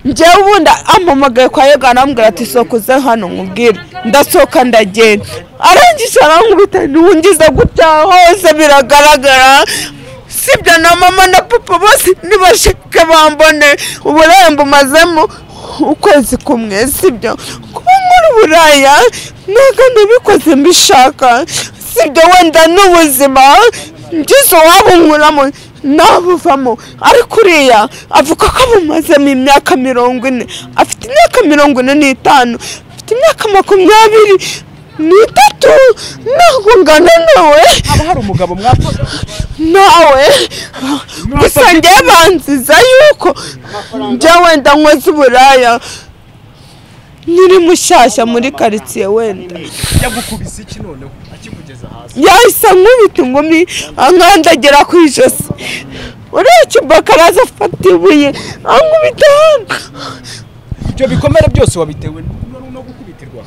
njyewe ubundi ampamagaye kwa Yoga arambwira ati sokoze hano nkubwire ndasohoka ndagenda arangije arankubita ntungiza gutya hose biragaragara sibyo na mama na papa bose nibashike bambone uburembo mazemo ukwezi kumwe sibyo kuba muri buraya ntago nabikoze mbishaka sibyo wenda n'ubuzima ngizo wabunkuramo nabuvamo ariko uriya avuga ko abumazemo imyaka 40 afite imyaka 45 afite imyaka 23 ntabwo ngana nawe aba hari umugabo mwakoze nawe gusa njye banziza yuko njye wenda nkoze uburaya nyiri mushyashya muri quartier wenda yagukubise iki noneho akikugeza hasi yahise nkubita ingumi ankandagera ku ijosi uretse bakaraza afata ibuye ankubita ibyo bikomere byose wabitewe no gukubitirwa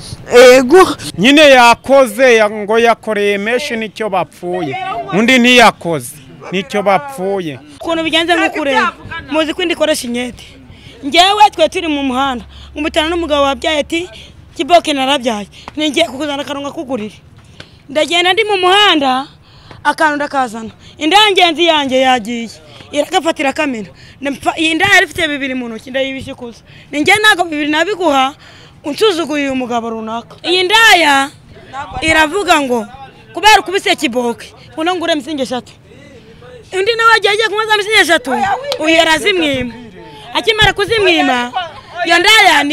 ego nyine yakoze ngo yakoreye meshi nicyo bapfuye undi ntiyakoze nicyo bapfuye ukuntu bigenze nk'ukureba muzi ko ndikoresha inyete njyewe twe turi mu muhanda ngumutana n'umugabo wabyaye ati kiboke narabyaye ningiye kukuzana akarunga kugurire ndagenda ndi mu muhanda akantu ndakazana indangenzi yanjye yagiye iragafatira kamera iyi nda yari ifite 2 mu ntoki ndayibishikuza ninjye nago 2 nabiguha unsuzuguye uyu mugabo runaka iyi ndaya iravuga ngo kubera kubise kiboke uno ngure msinge 3 undi nawe agiye kumaza msinge 3 uyarazimwima akimara kuzimwima iyo ndaya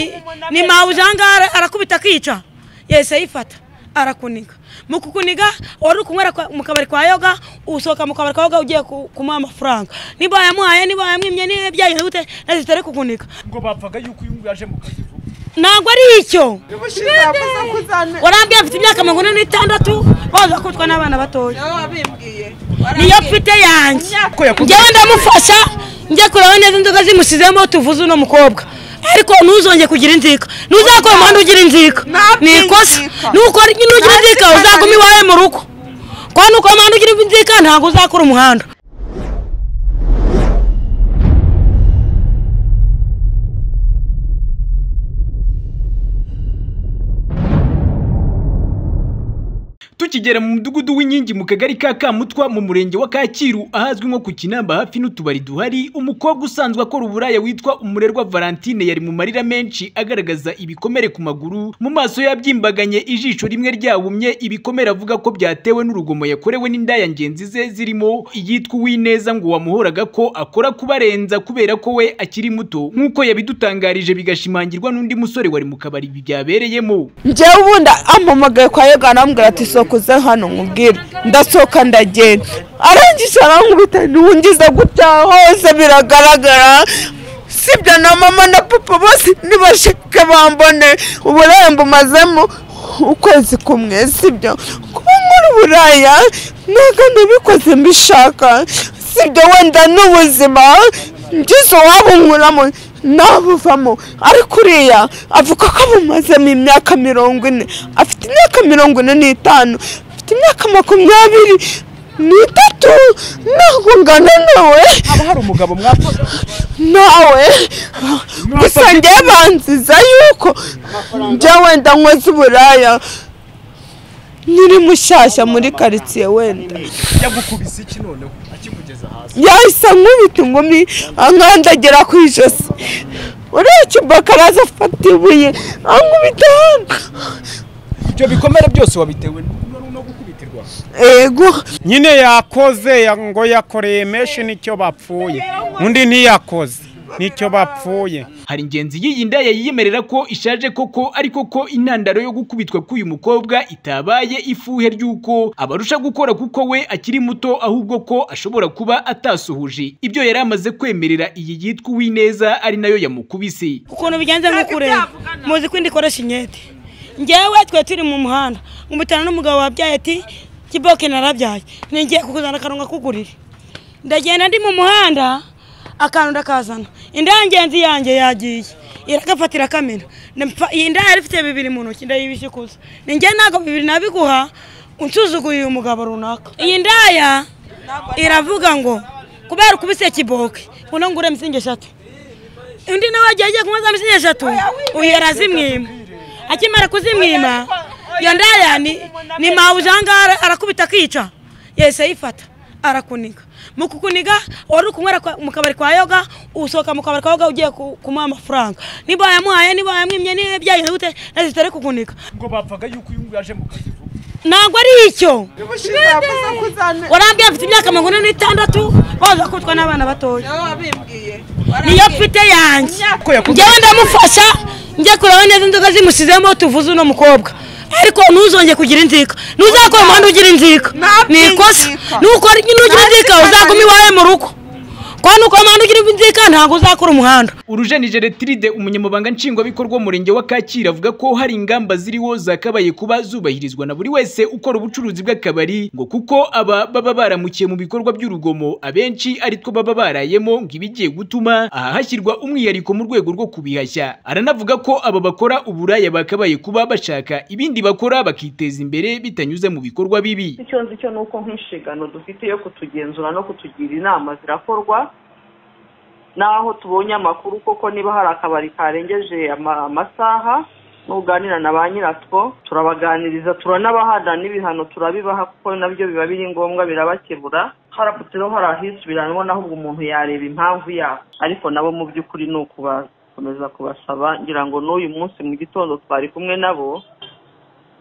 ni mawujanga arakubita kica yese yifata arakunika mukukuniga wari kunywera mu kabari kwa Yoga usoka mu kabari kwa Yoga ugiye kumuha amafaranga niba yamuhaye niba yamwimye ni byaje gute nazitare kukunika ngo bapfaga yuko uyu yaje mu kazi ntabwo ari icyo warambye afite imyaka 46 baza kutwa n'abana batoya niyo mfite yanjye njyewe ndamufasha njye kureba neza inzoga zimusizemo tuvuze uno mukobwa ariko ntuzonge kugira inzika ntuzakora umuhanda ugira inzika nikosa nuko nugira inzika uzaguma iwawe mu rugo kwa nuko umuhanda ugira inzika ntabwo uzakora umuhanda tukigera mu mudugudu w'inkingi mu kagari ka Kamutwa mu murenge wa Kacyiru ahazwi nko ku Kinamba hafi n'utubari duhari umukobwa usanzwe akora uburaya witwa Umurerwa Valentine yari mu marira menshi agaragaza ibikomere ku maguru mu maso yabyimbaganye ijisho rimwe ryawumye ibikomere avuga ko byatewe n'urugomo yakorewe n'indaya ngenzi ze zirimo iyitwa Uwineza ngo wamuhoraga ko akora kubarenza kubera ko we akiri muto nkuko yabidutangarije bigashimangirwa n'undi musore wari mu kabari byabereyemo njyewe ubundi ampamagaye kwa Yoga arambwira ati sokoze hano nkubwire ndasohoka ndagenda arangije arankubita ntungiza gutya hose biragaragara sibyo na mama na papa bose nibashike bambone uburembo mazemo ukwezi kumwe sibyo kuba muri buraya ntago nabikoze mbishaka sibyo wenda n'ubuzima ngizo wabunkuramo nabuvamo ariko uriya avuga ko abumazemo imyaka 40 afite imyaka 45 afite imyaka 23 ntabwo ngana nawe aba hari umugabo mwakoze nawe gusa njye banziza yuko njye wenda nkoze uburaya nyiri mushyashya muri quartier wenda yagukubise iki noneho akikugeza hasi yahise nkubita ingumi ankandagera ku ijosi uretse bakaraza afata ibuye ankubita ibyo bikomere byose wabitewe no gukubitirwa ego nyine yakoze ngo yakoreye meshi nicyo bapfuye undi ntiyakoze nicyo bapfuye hari ingenzi y'iyi ndaya yiyemerera ko ishaje koko ariko ko intandaro yo gukubitwa k'uyu mukobwa itabaye ifuhe ry'uko abarusha gukora kuko we akiri muto ahubwo ko ashobora kuba atasuhuje ibyo yari amaze kwemerera iyi yitwa Uwineza ari nayo yamukubise ukuntu bigenze nk'ukureba muzi ko ndikoresha inyete njyewe twe turi mu muhanda ngumutana n'umugabo wabyaye ati kiboke narabyaye ningiye kukuzana akarunga kugurire ndagenda ndi mu muhanda akantu ndakazana indangenzi yanjye yagiye iragafatira kamera iyi nda yari ifite 2 mu ntoki ndayibishikuza ninjye nago 2 nabiguha unsuzuguye uyu mugabo runaka iyi ndaya iravuga ngo kubera kubise kiboke uno ngure msinge 3 undi nawe agiye kumaza amezi 3 uyu yarazimwima akimara kuzimwima iyo ndaya ni mawujanga arakubita kica yese ayifata arakuniga mu kukuniga wari kunywera mu kabari kwa yoga usoka mu kabari kwa yoga ugiye kumuha amafaranga niba yamuhaye niba yamwimye ni byagenze gute nazitare kukuniga ngo bapfaga yuko uyu yaje mu kazi vuba ntabwo ari icyo warambye afite imyaka 46 baza kutwa n'abana batoya niyo mfite yanjye njyewe ndamufasha njye kureba neza inzoga zimusizemo tuvuze uno mukobwa ariko ntuzonge kugira inzika ntuzakora umuhanda ugira inzika nikosa nuko nugira inzika uzaguma iwawe mu rugo kwa nuko umuhanda ugira inzika ntabwo uzakora umuhanda. Urujenije Retride umunyamabanga nshingwabikorwa umurenge wa Kacyiru avuga ko hari ingamba ziriho zakabaye kuba zubahirizwa na buri wese ukora ubucuruzi bw'akabari ngo kuko aba baba baramukiye mu bikorwa by'urugomo abenshi ari two baba barayemo ngibigiye gutuma aha hashyirwa umwiyariko mu rwego rwo kubihashya. Aranavuga ko aba bakora uburaya bakabaye kuba bashaka ibindi bakora bakiteza imbere bitanyuze mu bikorwa bibi. Icyo nzi cyo nuko nk'inshingano dufite yo kutugenzura no kutugira inama zirakorwa naho tubonye amakuru koko niba hari akabari karengeje amasaha n'uganira na ba nyiratwo turabaganiriza turanabahana n'ibihano turabibaha kuko nabyo biba biri ngombwa birabakebura haraputiro harahisubiranwa naho umuntu yareba impamvu yabo ariko nabo mu by'ukuri no kubakomeza kubasaba ngira ngo n'uyu munsi mu gitondo twari kumwe nabo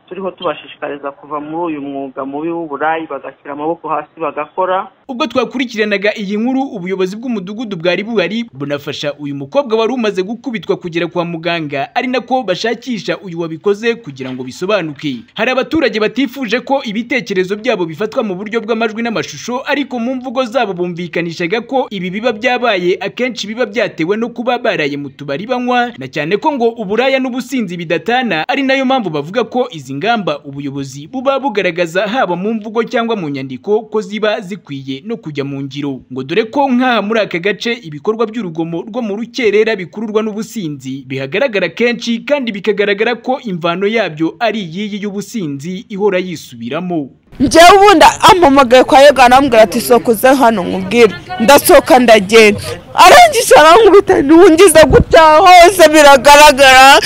turiho tubashishikariza kuva muri uyu mwuga mubi w'uburayi bagashyira amaboko hasi bagakora. Ubwo twakurikiranaga iyi nkuru ubuyobozi bw'umudugudu bwari buhari bunafasha uyu mukobwa wari umaze gukubitwa kugera kwa muganga ari nako bashakisha uyu wabikoze kugira ngo bisobanuke. Hari abaturage batifuje ko ibitekerezo byabo bifatwa mu buryo bw'amajwi n'amashusho ariko mu mvugo zabo bumvikanishaga ko ibi biba byabaye akenshi biba byatewe no kuba baraye mu tubari banywa na cyane ko ngo uburaya n'ubusinzi bidatana ari nayo mpamvu bavuga ko izi ngamba ubuyobozi buba bugaragaza haba mu mvugo cyangwa mu nyandiko ko ziba zikwiye no kujya mu ngiro ngo dore ko nkaha muri aka gace ibikorwa by'urugomo rwo mu rukerera bikururwa n'ubusinzi bihagaragara kenshi kandi bikagaragara ko imvano yabyo ari iyi y'ubusinzi ihora yisubiramo. Njyewe ubundi ampamagaye kwa yoga arambwira ati sokuze hano nkubwire ndasoka ndagenda arangije arankubita ntiwungiza gutya hose biragaragara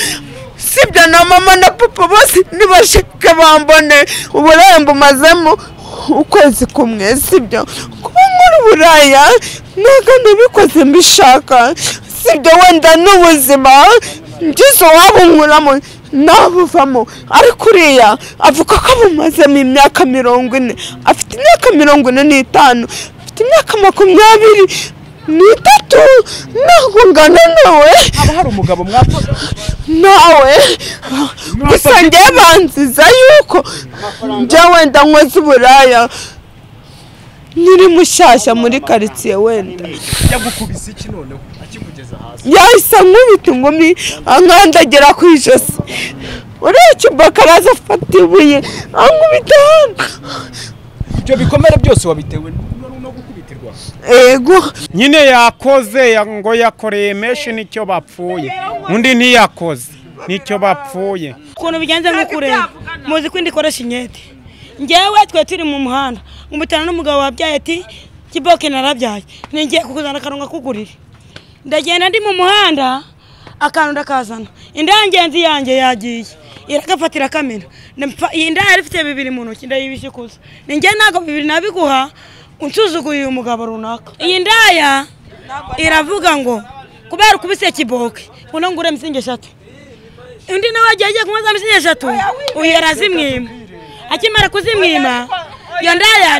sibyo na mama na papa bose nibashike bambone uburaya mbumazemo ukwezi kumwe sibyo kuba nkora uburaya ntabwo nabikoze mbishaka sibyo wenda n'ubuzima ngize wabunkuramo nabuvamo ariko uriya avuga ko bumazemo imyaka 40 afite imyaka 45 afite imyaka 23 ntabwo ngana nawe haba hari umugabo mwapfaga nawe gusa njye banziza yuko njye wenda nkoze uburaya niri mushyashya muri karitsiye wenda yagukubise iki noneho akikugeza hasi yahise nkubita ingumi ankandagera ku ijosi uriya kibaka araza afata ibuye ankubita hano. ibyo bikomere byose wabitewe no gukubitirwa ego nyine yakoze ngo yakoreye meshi nicyo bapfuye undi ntiyakoze nicyo bapfuye ukuntu bigenze nk'ukureba muzi ko ndikoresha inyete njyewe twe turi mu muhanda ngumutana n'umugabo wabyaye ati kiboke narabyaye ningiye kukuzana akaronga kugurire ndagenda ndi mu muhanda akantu ndakazana indangenzi yanjye yagiye iragafatira kamera iyi ndaya rifite 2 mu ntoki ndayibishikuza ninjye nago 2 nabiguha unsuzuguye uyu mugabo runaka. Iyi ndaya iravuga ngo kubera kubise kiboke uno ngure msinge 3 undi nawe agiye kumaza msinge 3 uyu yarazimwima akimara kuzimwima iyo ndaya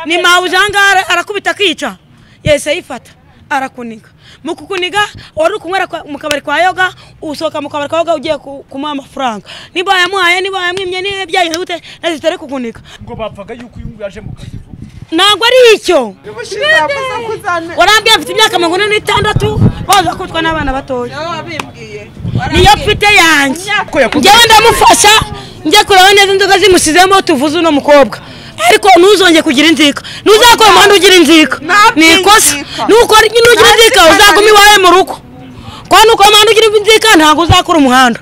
ni mawujanga arakubita kica yese ayifata arakuniga mu kukuniga wari kunywera mu kabari kwa yoga usoka mu kabari kwa yoga ugiye kumuha amafaranga niba yamuhaye niba yamwimye ni byagenze gute nazitare kukuniga ngo bapfaga yuko uyu yaje mu kazi vuba ntabwo ari icyo warambye afite imyaka 46 baza kutwa n'abana batoya niyo mfite yanjye njyewe ndamufasha njye kureba neza inzoga zimusizemo tuvuze uno mukobwa ariko ntuzonge kugira inzika ntuzakora umuhanda ugira inzika nikosa nuko nugira inzika uzaguma iwawe mu rugo kwa nuko umuhanda ugira inzika ntabwo uzakora umuhanda.